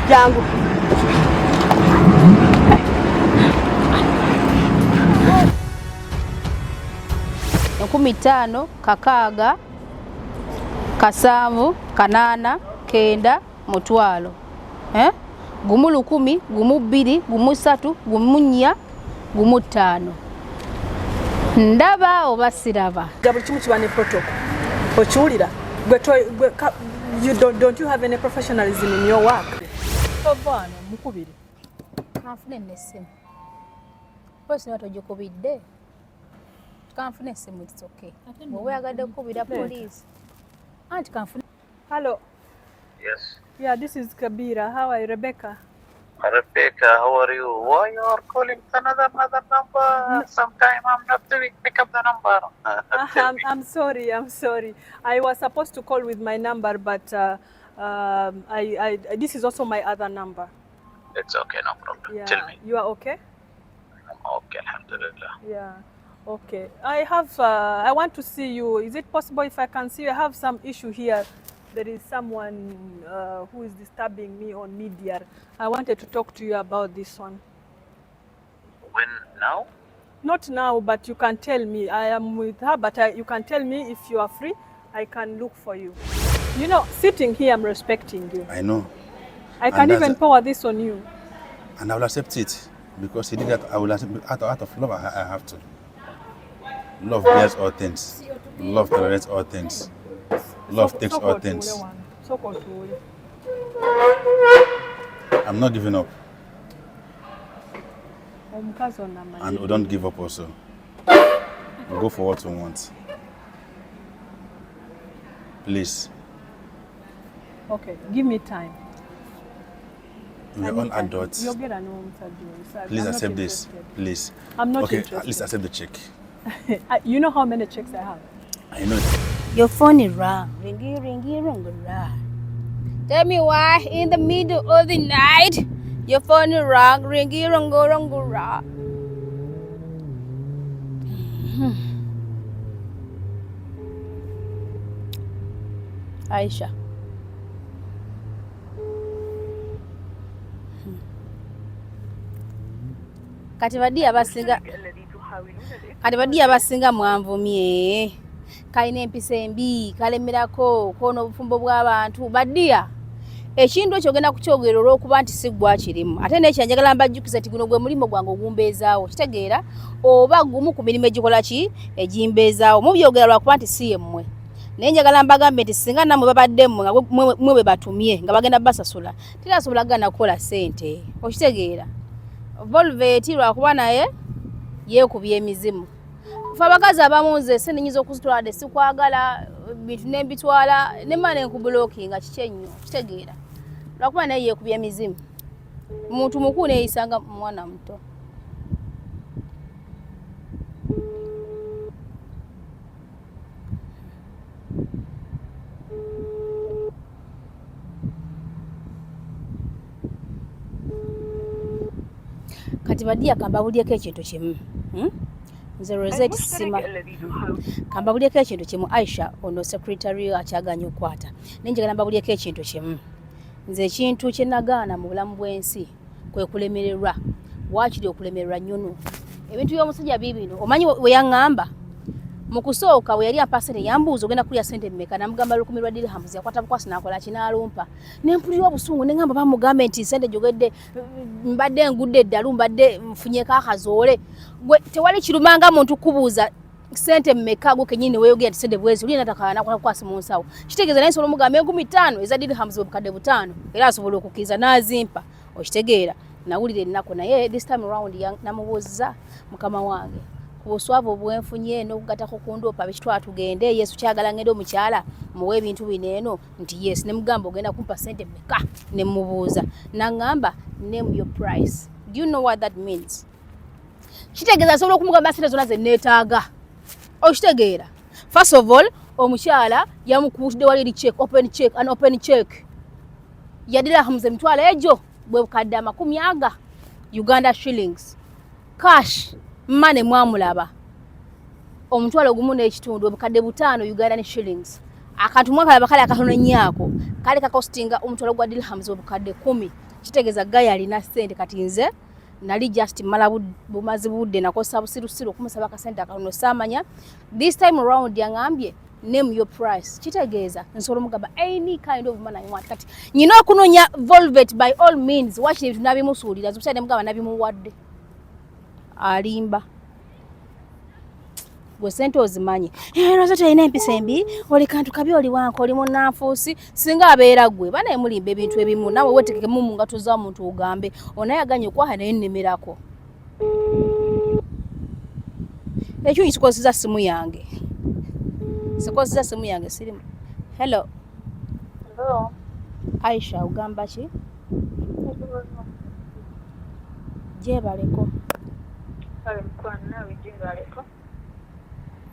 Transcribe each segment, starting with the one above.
Jangu. Nkumi ttaano, kakaaga, kasanvu, kanaana, kenda, mutwalo. Gumu lukumi, gumu bbiri, gumu ssatu, gumu nnya, gumu ttaano. Ndaba oba siraba? Buli kimu kiba ne protocol. Okiwulira? Don't you have any professionalism in your work? Obwana mukubire. Kanfune n'essimu. Polisi batogikubidde. Kanfune n'essimu, it's okay. Bwe yagadde kukubira police. Anti kanfune. Hello. Yes. Yeah, this is Kabira. How are you, Rebecca? Rebecca, how are you? Why you are calling another number? Sometime I'm not doing pick up the number. I'm sorry. I was supposed to call with my number, but this is also my other number. It's okay, no problem. Yeah. Tell me. You are okay? I'm okay, alhamdulillah. Yeah. Okay. I want to see you. Is it possible if I can see you? I have some issue here. There is someone who is disturbing me on media. I wanted to talk to you about this one. When now? Not now, but you can tell me. I am with her, but you can tell me if you are free. I can look for you. You know, sitting here, I'm respecting you. I know. I can even pour this on you. And I will accept it because he did that. I will accept it. Out of love, I have to. Love bears all things. Love tolerates all things. Love takes all things. I'm not giving up. And we don't give up also. We go for what we want. Please. Okay, give me time. We are all adults. Please accept this. Please. I'm not okay, interested. At least accept the check. You know how many checks I have? I know. Your phone is wrong. Ringy, wrong. Tell me why in the middle of the night your phone is wrong. Ringy, wrong. Aisha. Kati badi abasinga mwanvumye. Kalina empisa embi, kalemerako, kono obufumbo bw'abantu. Badiya, ekintu ekyo ogenda kukyogera olw'okuba nti si ggwe akirimu. Ate n'ekyanjagala mbajjukiza nti guno gwe mulimo gwange ogumbeezaawo. Kitegeera oba gumu ku mirimu egikola ki egimbeezaawo. Mubyogera lwakuba nti si yemmwe. Naye njagala mbagambe nti singa nammwe babadde mmwe nga mwe bwe batumye nga bagenda basasula, terasobola gana kukola ssente. Okitegeera. Volvate lwakuba naye yeekubye emizimu. Fe abakazi abamu nze sinnyinza okuzitwala sikwagala bintu ne mbitwala ne mane nkubulookinga kiki ennyo kitegeera. Lwakuba naye yeekubye emizimu. Muntu mukulu neeyisanga mwana muto. Kati badiya kambabulyeko ekintu kimu. Nze Rozet sima. Kambabulyeko ekintu kimu Aisha ono secretary akyaganya okwata. Nenjagala mbabulyeko ekintu kimu. Nze ekintu kye nagaana mu bulamu bw'ensi kwe kulemererwa. Waakiri okulemererwa nnyunu. Ebintu by'omusajja bibino omanyi we yaŋŋamba. Mu kusooka we yali ampasire yambuuza ogenda kulya ssente mmeka namugamba 10,000 dirhams yakwata bukwasi n'akola kinaalumpa. Ne mpulira obusungu ne ngamba bamugambe nti ssente jogedde mbadde ngudde eddalu mbadde nfunyeko akazoole. Gwe tewali kirumanga muntu kubuuza ssente mmeka gwe kennyini weeyogera nti ssente bwezi oli nataka nakola bukwasi mu nsawo. Kitegeeza naye nsobola omugamba 5,000 eza dirhams obukadde 5 era asobola okukkiriza n'azimpa. Okitegeera nawulira ennaku naye this time around namubuuza mukama wange. Kubuswavu obwenfunye n'okugatako ku ndopa bikitwala tugende Yesu kyagala ngende omukyala muwe ebintu bineeno nti yes ne mugamba ogenda kumpa ssente mmeka ne mubuuza n'angamba name your price. Do you know what that means? Kitegeeza asobola okumugamba ssente zonna ze neetaaga. Okitegeera. First of all omukyala yamukubutidde wali check, open check, an open check. ya dirhams emitwalo ejo bwe bukadde amakumi aga Uganda shillings cash money mwamulaba omutwalo gumu n'ekitundu obukadde 5 Uganda shillings akantu mwakalaba kale akatono nnyako kale kakostinga omutwalo gwa dirhams obukadde 10 kitegeeza gaya alina ssente kati nze nali just mala bumazi budde nakosa busirusiru okumusaba akasente akatono samanya this time around yangambye name your price kitegeeza nsobola mugamba any kind of money you want kati nyina okunonya Volvate by all means wakiri ebintu nabimusuulira zibusade mugamba nabimuwadde alimba gwe sente ozimanyi Rozet alina empisa embi oli kantu kabi oli wanko oli munnanfuusi singa abeera gwe bana emulimba ebintu ebimu nawe wetekekemu mu ngato za muntu ogambe onayaganye okwaha naye nnemerako ekyo kikozesa simu yange sikozesa simu yange sirimu hello Aisha ugamba ki jebaleko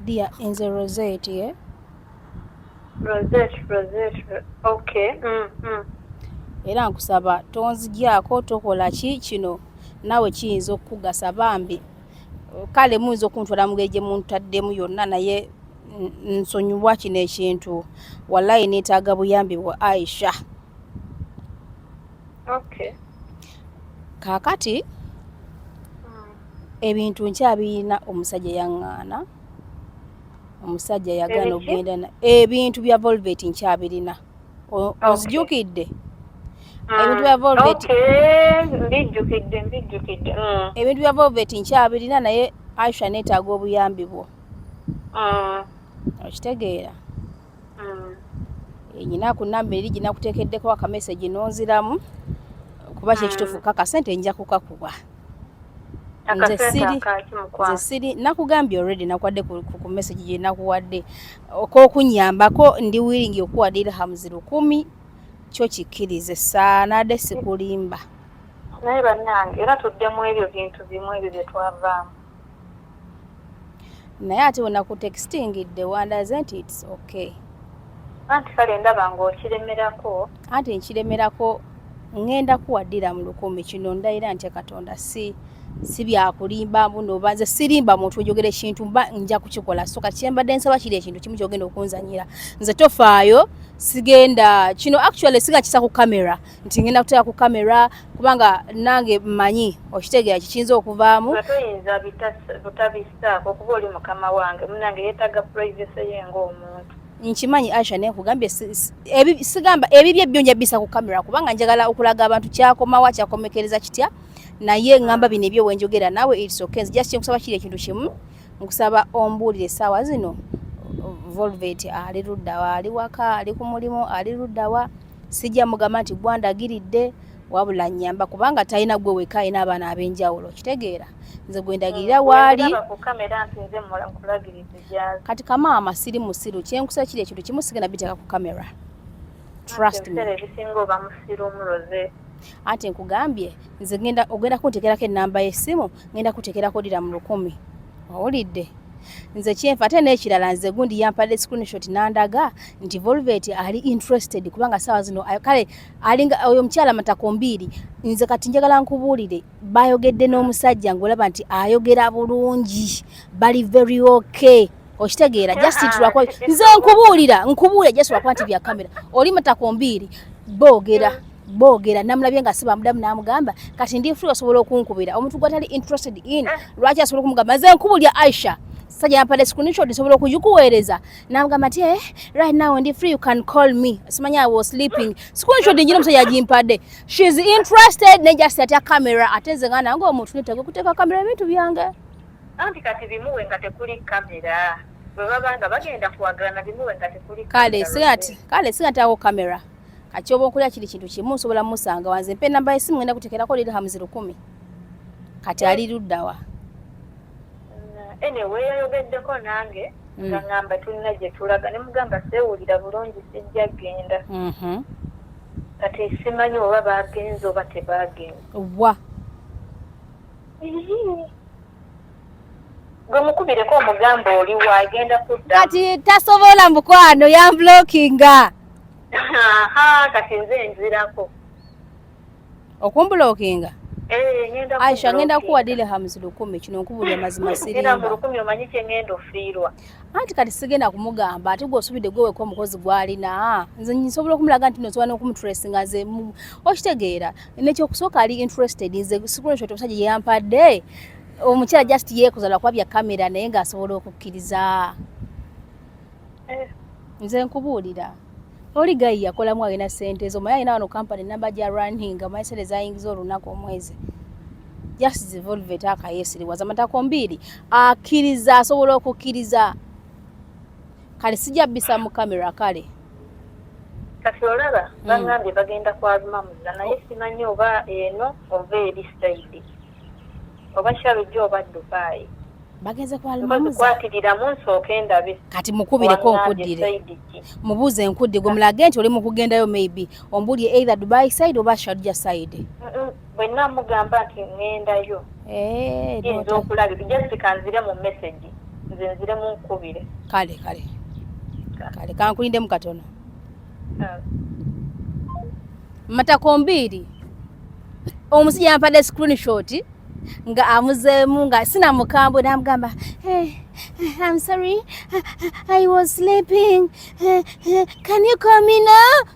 dia enze Rozet ye Rozet okay era nkusaba tonzigyako tokola ki kino nawe kiyinza okugasa bambi kale muyinza okuntwala mugeje muntu taddemu yonna naye nsonyiwa kino ekintu wallahi neetaaga buyambi bwa Aisha okay kakati ebintu nkyabirina omusajja yaŋŋaana omusajja yagana okugenda na ebintu bya Volvate nkyabirina ozijukidde ebintu bya Volvate mbijjukidde ebintu bya Volvate nkyabirina naye Aisha neetaaga obuyambi bwo okitegeera nyina ku namba eri ginakuteekeddeko akamesagi nonziramu kuba kyekituufu kakasente nja kukakuba nze siri nakugambye already nakwadde ku message gye nakuwadde ok'okunyambako ndi willing okuwa dirhams 10 kyo kikkirize saanadde sikulimba naye bannange era tuddemu ebyo bintu bimu ebyo bye twavaamu naye ate wenakutextingidde wandaze nti its okay anti kale ndaba ng'okiremerako anti nkiremerako ngenda kuwaddira mu 10 kino ndayira nti Katonda si byakulimba mbuno banze sirimba muntu ojogera ekintu mba nja kukikola so kati mbadde nsaba kiri ekintu kimu kyogenda okunzanyira nze tofaayo sigenda kino actually siga kisa ku kamera nti ngenda kuteka ku kamera kubanga nange mmanyi okitegeera kikinza okuvaamu tuyinza butabisaako okuba oli mukama wange munange yeetaga privacy ye ng'omuntu nkimanyi Aisha nekugambye sigamba ebibyo ebyonja bisa ku kamera kubanga njagala okulaga abantu kyakomawa kyakomekereza kitya naye ngamba bino ebyo wenjogera nawe it's okay just nkusaba kiri ekintu kimu nkusaba ombuulire sawa zino Volvate ali luddawa ali waka ali ku mulimu ali luddawa sijja mugamba nti gwandagiridde wabula nyamba kubanga talina gwe weka ina abaana ab'enjawulo kitegeera nze gwendagirira waali kati kamaama siri musiru kyenkusa kiri ekintu kimu sigenda biteeka ku kamera trust me ate nkugambye nze ogenda kuntekerako ennamba y'essimu ngenda kutekerako dira mu 10 owulidde nze kyenfa ate n'ekirala nze gundi yampadde screenshot nandaga nti Volvate ali interested kubanga sawa zino kale alinga oyo mukyala matakombiiri nze kati njagala nkubuulire bayogedde n'omusajja ng'olaba nti ayogera bulungi bali very okay okitegeera just tulakwa nze nkubuulira just lwakwa nti bya kamera oli matakombiiri boogera namulabye nga siba mudamu namugamba kati ndi free osobola okunkubira omuntu gwatali interested in lwaki asobola okumugamba nze nkubulya Aisha sajja yapale screenshot sobola okujikuweereza namugamba nti right now ndi free you can call me simanya I was sleeping screenshot njino musajja agimpadde she's interested ne just at a camera atenze ngana ngo omuntu nitego kuteka kamera ebintu byange anti kati bimuwe nga tekuli kamera bwe babanga bagenda kuwagana bimuwe nga tekuli kamera kale sigati awo kamera Achobo nkulya kiri kintu kimu sobola musanga wanze mpe namba y'essimu ngenda kutekerako dirhams 10 kati ali luddawa anyway yayogeddeko nange nga ngamba tulina gye tulaga ne mugamba seewulira bulungi sijja genda kati simanyi oba bagenze oba tebagenze wa gwe mukubireko omugamba oli waagenda kudda kati tasobola mukwano yamblockinga kati nze nzirako Okumbulookinga? Ngenda Aisha ngenda kuwa dirhams 10 kino nkubulya mazima sirimba. Ngenda mu 10 omanyi kye ngenda ofiirwa. Anti kati sigenda kumugamba ate gwe osubidde gwe weko omukozi gwalina. Nze nsobola okumulaga nti nosobola n'okumutracinga nze okitegeera. N'ekyokusooka ali interested nze screenshot omusajja gye yampadde. Omukyala just yeekoza lwa kwabya kamera naye ng'asobola okukkiriza. Nze nkubuulira. Oli gayi yakolamu alina ssente zo maye alina wano company namba gya running amayesere zayingiza olunaku omwezi. Just the Volvate akayesiriwaza amatako mbiri akkiriza asobola okukkiriza. Kale sijja bisa mu kamera kale. Kati olaba bangambye bagenda kwazuma muza naye simanyi oba eno oba eri side. Oba kyalujja oba Dubai. Bagenze kwalimamuza. Kwatirira munsooke ndabe. Kati mukubireko nkuddire. Mubuuze enkudde gwe mulage nti oli mu kugendayo maybe ombulye either Dubai side oba Sharjah side. Bwe namugamba nti ŋŋendayo. Nzo okulabira just kanzire mu message. Nze nzire mu nkubire. Kale kankulindemu katono. Matako mbiri. Omusajja yampadde screenshot nga amuzeemu nga sina mukambo namugamba I'm sorry I was sleeping can you call me now?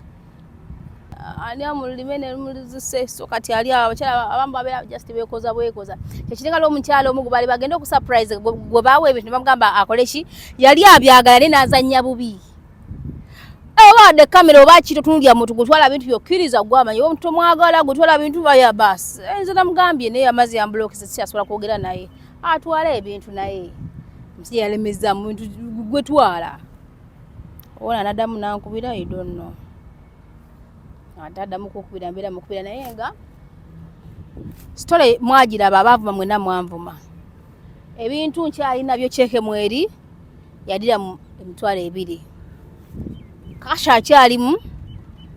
Ani amulimene mulizise so kati ali abakyala abamu babeera just beekoza kyekitenga l'omukyala omu gwe bagenda okusurprise gwe baawe ebintu bamugamba akole ki yali abyagala ne nazannya bubi. Owadde kamera oba kito tunulya muntu gutwala bintu byokkiriza gwamanya omuntu tomwagala gutwala bintu baya basi. Nze namugambye naye amazi ya block siyasobola kwogera naye atwala ebintu naye musajja yalemeza mu bintu gwe twala. Ona nadamu nankubira I don't know. Ataddamu kukubira mbeera mukubira naye nga story mwagiraba abavuma mwena mwanvuma. Ebintu nkyali nabyo cheke mweri yadira emitwalo 2. Kasha akyalimu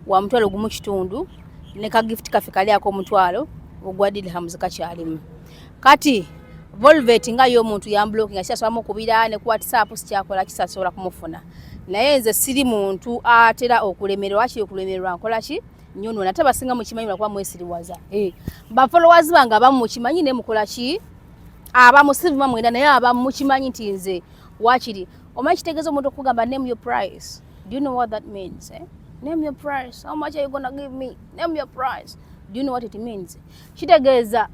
wa mutwalo gumu kitundu ne ka gift kafe kali ako mutwalo ogwa dirhams kakyalimu. Kati Volvate nga yo muntu ya blocking ashasoba mukubira ne ku WhatsApp sikyakola kisasobola kumufuna. Naye nze siri muntu atera okulemerwa kiri okulemerwa nkola ki nyono nate basinga mukimanyi lwa kwa mwesiriwaza. Ba followers banga abamu mukimanyi ne mukola ki abamu sivuma mwenda naye abamu mukimanyi nti nze wakiri omanyi kitegeeza omuntu okugamba name your price. Do you know what that means? Name your price. How much are you gonna give me? Name your price. Do you know what it means? Kitegeeza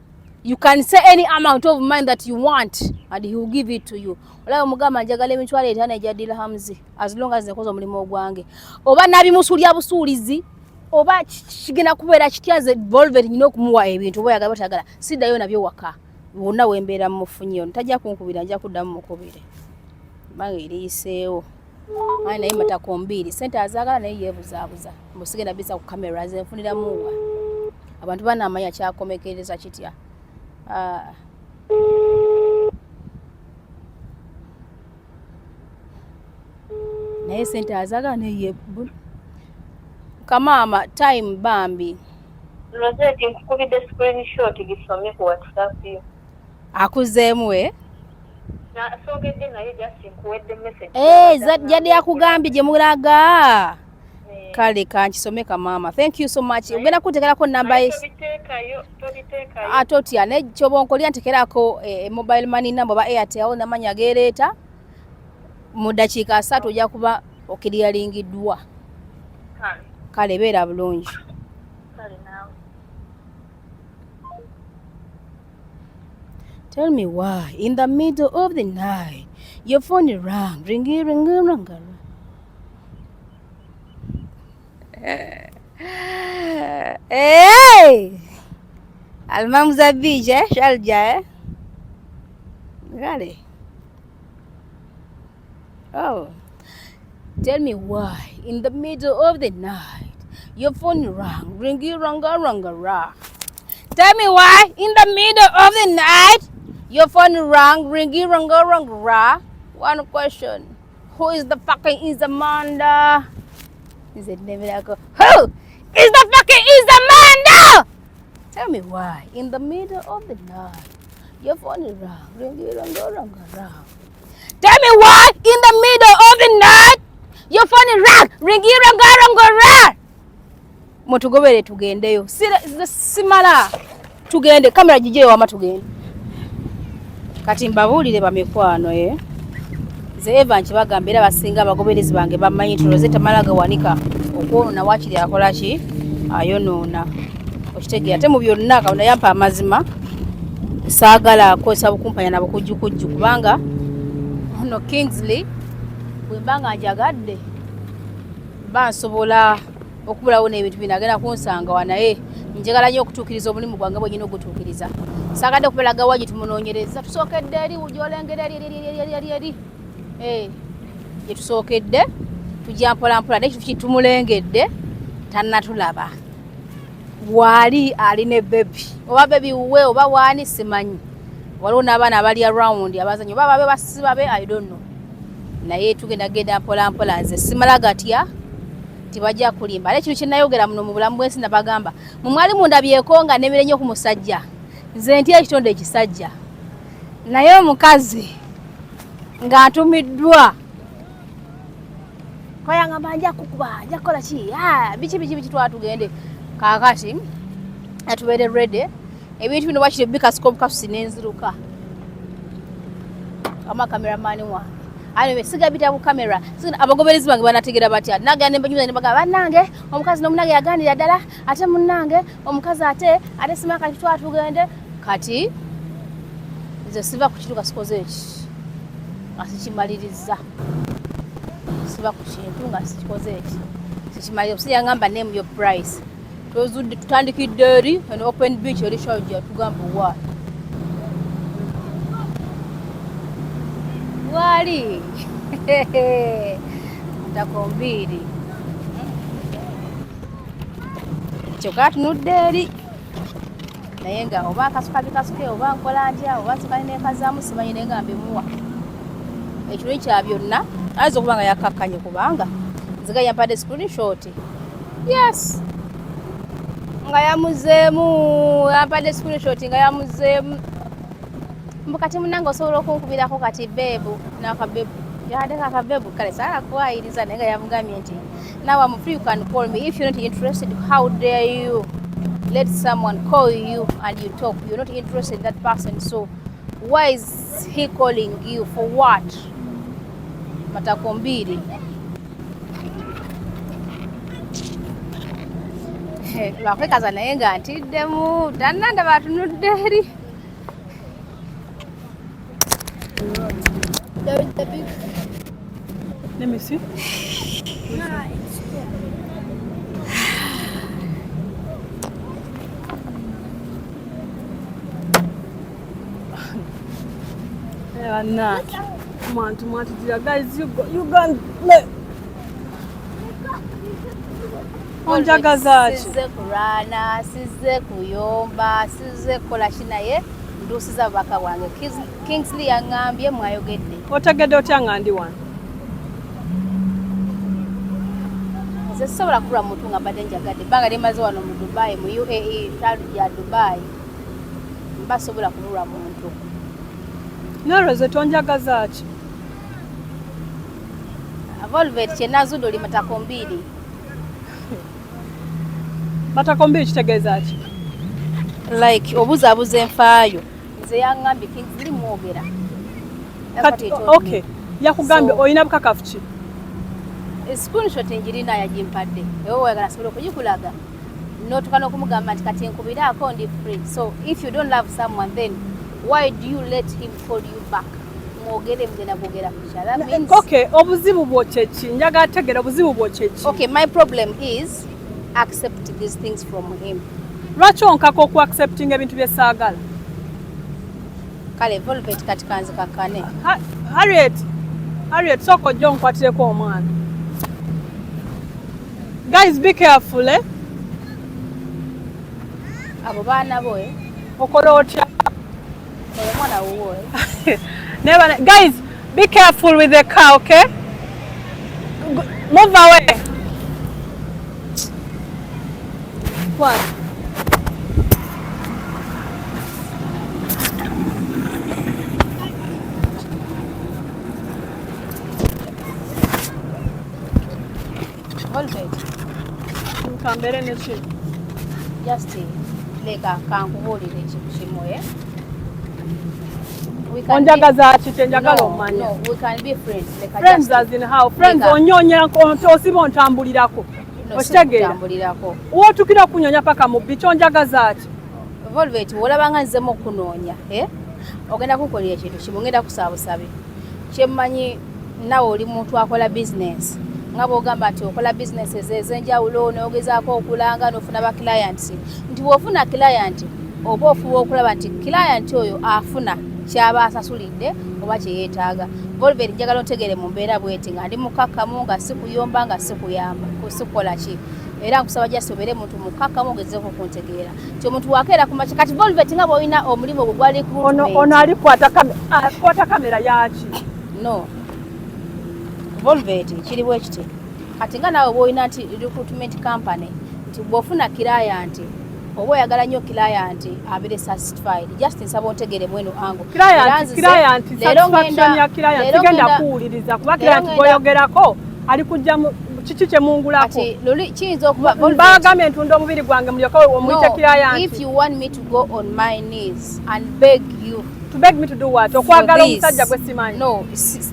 you can say any amount of money that you want and he will give it to you. Ola omugamba njagala emitwalo 5 ejja dirhams as long as nekoza omulimu ogwange. Oba nabimusulya busuulizi oba kigenda kubeera kityaze Volvate nyina okumuwa ebintu oba yagala batagala siddayo nabyo waka wonna wembeera mufunyo ntajja kunkubira nja kuddamu mukubire bange eriyiseewo. Naye matako mbiri sente azagala naye yeebuzaabuza musigenda bisa ku kamera zenfuniramuwa abantu bana amanya kyakomekereza kitya. Naye sente azagala naye kamama time bambi. Rozet nkukubidde screenshot gisomye ku WhatsApp yo. Akuzeemu Sogedde naye just nkuwedde message. Jadi yakugambye gye mulaga. Kale kankisome kamama. Thank you so much. Ugenda kutekerako namba ye. Tobiteekayo. Atotya ne kyobonkolya ntekerako mobile money number ba Airtel namanya gereeta. Mu dakiika 3 ojja kuba okiriyalingiddwa. Kale beera bulungi. Tell me why in the middle of the night your phone rang, ringy. Hey! Almamza beach, Sharjah, Really? Oh. Tell me why in the middle of the night your phone rang, ringy. Tell me why in the middle of the night your phone rang, ringy. One question. Who is the fucking Izamanda? Is it never like who is the fucking Izamanda? Tell me why in the middle of the night your phone rang, ringy. Tell me why in the middle of the night your phone rang, ringy. mutugobere tugendeyo simala tugende kamera gije wama tugende kati mbabuulire bamikwano ze Eva nkibagamba era basinga abagoberezi bange bamanyi nti Rozet amalaga wanika okwonoona wakiri akola ki ayonoona okitegeera ate mu byonna Katonda yampa amazima saagala akozesa bukumpanya na bukujjukujju kubanga no Kingsley bwe mbanga njagadde bansobola okubulawo n'ebintu binagenda kunsanga wanaye njagala nnyo okutuukiriza omulimu gwange bwenyina ogutuukiriza saagadde kupelaga waji tumunoonyereza tusookedde eri ujolengera eri gye tusookedde tujja mpolampola n'ekintu kitumulengedde tannatulaba waali ali ne bebi oba bebi wuwe oba waani simanyi waliwo n'abaana abali around abazanyi oba babe basibabe I don't know naye tugendagenda mpolampola nze simala gatya tibajja kulimba ale kintu kyenayogera muno mu bulamu bwensi nabagamba mumwali mundabyeko nga nemere nnyo ku musajja nze ntya ekitonde ekisajja naye omukazi nga ntumiddwa kwayangamba nja kukuba nja kukola ki biki twatugende kaakati atubeere ready ebintu bino bakire bikasikopu kasusi n'enziruka ama kameramani wange ale siga bita ku kamera abagoberezi bange banategera batya nagenda mbanyuza ne bagamba bannange omukazi n'omunange yaganira ddala ate munnange omukazi ate simaka twatugende kati nze siva ku kitu kasikoze eki asikimaliriza siva ku kintu nga sikikoze eki sikimaliriza obusi yangamba name your price tozudde tutandikidde eri an open beach eri shawja tugamba wa wali takombiri kyokka tunudde eri naye nga oba akasuka bikasuke oba nkola ntya oba nsukali neekazaamu simanyi naye nga mbimuwa ekiro kya byonna ayinza okuba nga yakkakkanye kubanga nziga yampadde screenshot yes nga yamuzeemu yampadde screenshot nga yamuzeemu mbukati munange osobola okunkubirako kati bebu nakabebu yandeka akabebu kale saala kuwayiriza naye nga yamugambye nti now I'm free, you can call me if you're not interested. How dare you let someone call you and you talk? You're not interested in that person, so why is he calling you for what? Matakombiri lwakwekaza naye nga ntiddemu tannanda batunudde eri. Let me see. Nah. Come on, guys, you go onjagaza size kurana size kuyomba size kola kinaye ndusiza baka wange Kingsley yangambye mwayogedde otegedde otya nga ndi wano nze sobola kula muntu nga badde njagadde banga limaze wano mu Dubai mu UAE TALI ya Dubai mbasobola kulula muntu no Rozet onjagaza ki Volvate kyenazudo oli matakombiri matakombiri kitegeeza ki like obuzaabuza enfaayo nze yangambye Kingsley mwogera kati okay yakugambye oyina bukakafu ki screenshot njirina yagimpadde ewe wayagala asobola okugikulaga notukana okumugamba nti kati nkubiraako ndi free. So if you don't love someone, then why do you let him call you back? Mwogere mgena bwogera kusha. That means okay, obuzibu bwo kyeki njaga ategera obuzibu bwo kyeki. Okay, my problem is accept these things from him. Lwaki onkako ku accepting ebintu bye saagala? Kale Volvate kati kanzi kakane. Harriet soko jjo nkwatireko omwana. Guys, be careful, eh? Abo baana bo okola otya? Oyo mwana wuwo Never, guys, be careful with the car, okay? Move away. What? Volvate. kambere ne ki just leka kankubuulire ekintu kimu onjagaza ki kyenjagala omanya no we can be friends leka friends just as in how friends onyonya osiba ontambulirako okitegeera wootukira okunyonya paka mu bbi kyonjagaza ki Volvate olabanga nzemu okunoonya ogenda kukolera ekintu kimu ngenda kusaba busabe kyemmanyi nawe oli muntu akola business nga bw'ogamba nti okola business ez'enjawulo n'ogezaako okulanga n'ofuna ba clients nti bw'ofuna client oba ofuba okulaba nti client oyo afuna kyaba asasulidde oba kye yeetaaga. Volvate njagala ontegere mu mbeera bweti nga ndi mukakkamu nga sikuyomba nga sikuyamba kusikola ki era nkusaba just obeere muntu mukakkamu ogezeeko kuntegeera nti omuntu wakeera ku makya kati Volvate nga bw'olina omulimu gwe gwali ku ono alikwata kamera yaki no Volvate kiri bwe kiti kati nga naawe bw'olina nti recruitment company nti bw'ofuna client oba oyagala nnyo client abeere satisfied just nsaba ontegere mweno ango client satisfaction ya client sigenda kuwuliriza kuba client bw'oyogerako ali kujja kiki kyemungulako kati luli kiyinza okuba mbagambe ntunda omubiri gwange mulyoka omuyite client if you want me to go on my knees and beg you to beg me to do what okwagala omusajja gwe simanyi no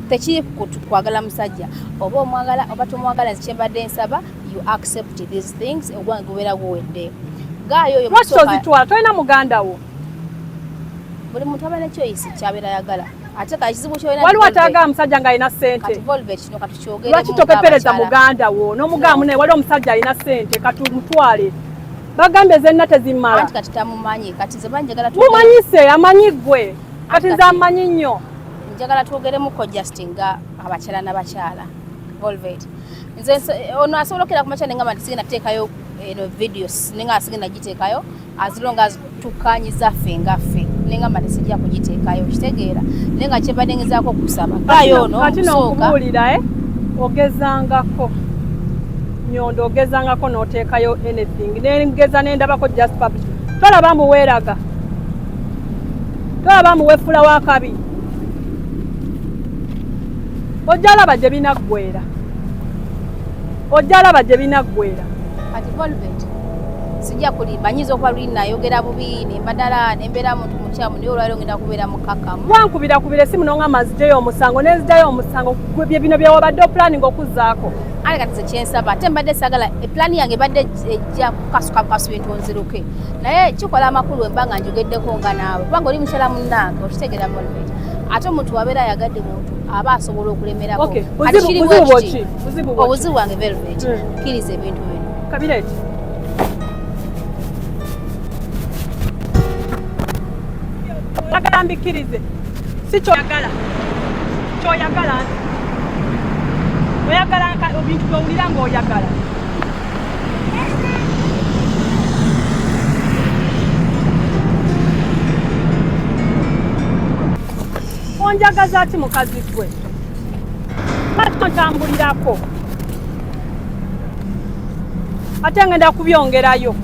tekiri kwagala musajja oba omwagala oba tomwagala kyembadde nsaba you accept these things ogwange gubeera guwedde gaayo oyo musozitwala tolina muganda wo buli muntu aba nekyoyisi kyabeera yagala ate kakizibu kyolina waliwo atayagala omusajja ng'alina ssente lwaki topepereza muganda wo n'omugamba naye waliwo omusajja alina ssente katumutwale bagambe zenna tezimala anti kati tamumanyi kati ze banjagala mumanyise amanyi ggwe kati nze amanyi nnyo njagala twogeremuko just nga abakyala n'abakyala Volvate nze ono asobola okera ku makyala nengamba nti sigenda tuteekayo eno videos nenga sigenda giteekayo as long as tukanyiza ffe nga ffe nengamba nti sijja kugiteekayo kitegeera nenga kyembadde ngezaako okusaba kaayo ono kati n'okubuulira ogezangako Nyondo ogezangako n'oteekayo anything nengeza nendabako just publish tolaba mbu weeraga tolaba mbu weefula wakabi ojjalaba gye binaggwera ojjalaba gye binaggwera kati Volvate sijja kulimba nyiza okuba luli nayogera bubi nembadala nembeera muntu mukyamu naye olwaliro ngenda kubeera mukakkamu wankubira esimu nongamba nzijayo omusango nenzijayo omusango bye bino byewabadde opulaning okuzaako ale kati zekyensaba ate mbadde sagala epulaani yange ebadde ejja kukasukabukasu bintu nziruke naye kikola amakulu embanga njogeddeko nga naawe kubanga oli mukyala munnange okitegeera Volvate ate omuntu wabeera ayagadde muntu aba asobola okulemerako obuzibu wange Volvate kkiriza ebintu bino kabireti agala mbikirize si kyoyagala oyagala ebintu byowulira ngaoyagala onjagaza ati mukazi gwe ntambulirako ate ngenda kubyongerayo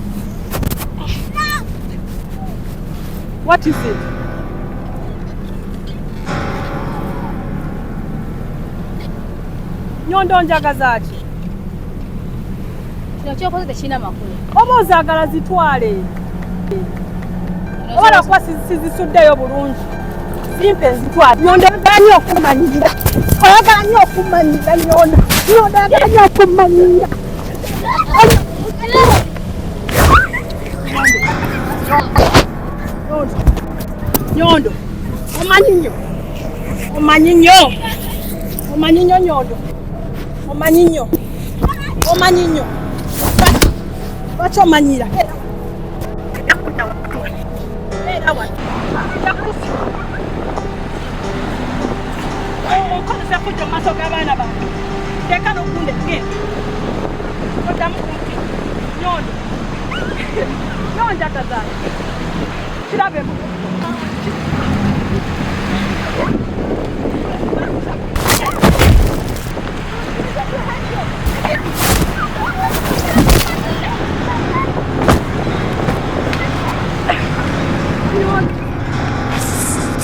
what is it Nyondo njagaza ki kino kyokoze tekirina makulu oba ozaagala zitwale oba nakuba sizisuddeyo bulungi simpe zitwale Nyondo oyagala nnyo okumanyira Nyondo oyagala nnyo okumanyira Nyondo omanyi nnyo Nyondo omanyi nnyo lwaki omanyira okozesa kujja mu maaso g'abaana bange teeka n'okunde genda oddamu kumpi Nyondo njagazaani kirabemu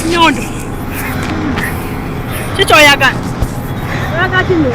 Nyondo kiki oyagala oyagala kino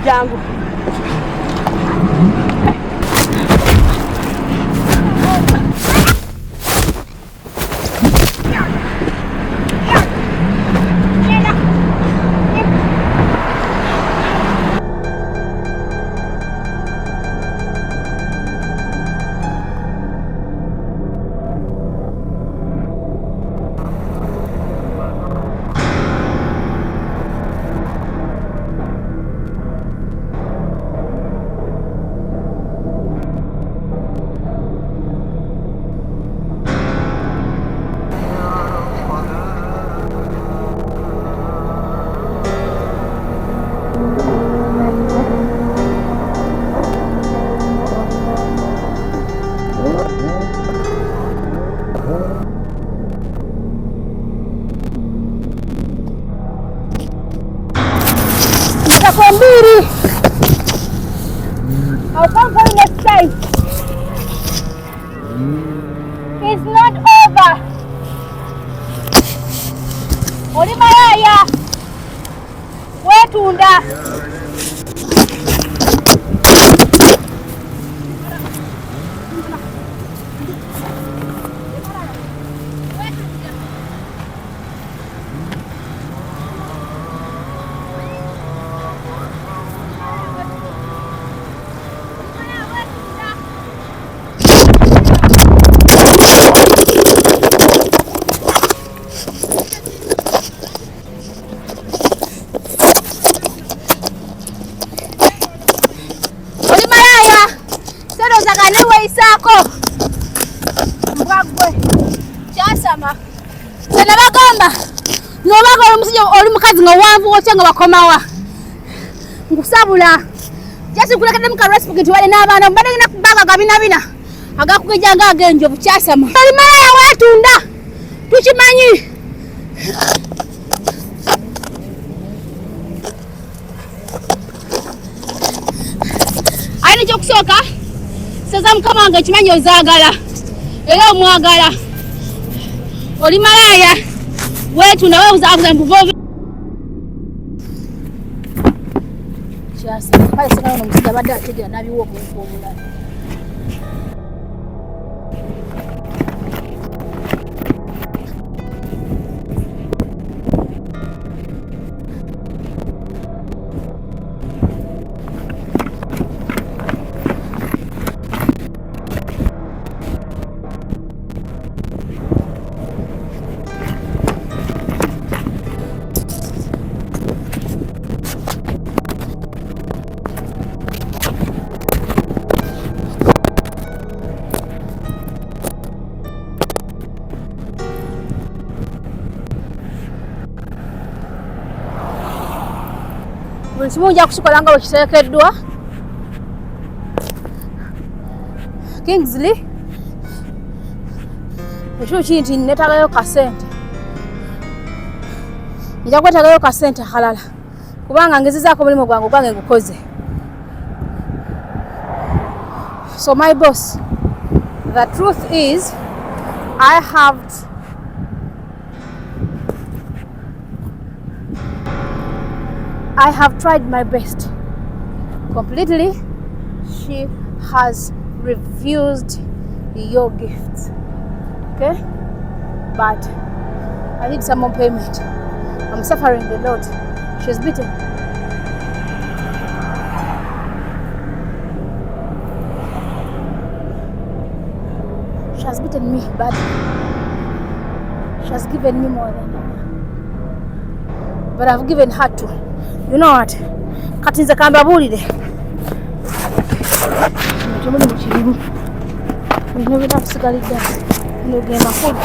Jangu. I'll come for you next time. It's not over. Oli malaya. Wetunda. Oli mukazi nga wanvu otya nga bakomawa ngusabula jasi kulekede muka respect wale n'abaana mbadde ngina kubaga gabinabina agakugejanga agenjo bukyasama oli malaya wetunda tukimanyi ayina ekyokusooka seza mukama wange kimanyi ozaagala era omwagala oli malaya wetunda webuzabuza mbuvovi kyasama kale singa omusajja badde ategera nabiwa omuntu omulala buli kimu nja kusikola nga bwe kiteekeddwa. Kingsley ekyo kiri nti neetagayo kasente, nja kwetagayo kasente akalala kubanga ngezezaako omulimu gwange ngukoze. So my boss, the truth is I have tried my best. Completely, she has refused your gifts. Okay? But I need some more payment. I'm suffering a lot. She's beaten. She has beaten me badly. She has given me more than enough. But I've given her too. You know what? Kati nze kambabulire. Tumuli mukirimu. Bino bina kusigalidde. Bino gema kulu.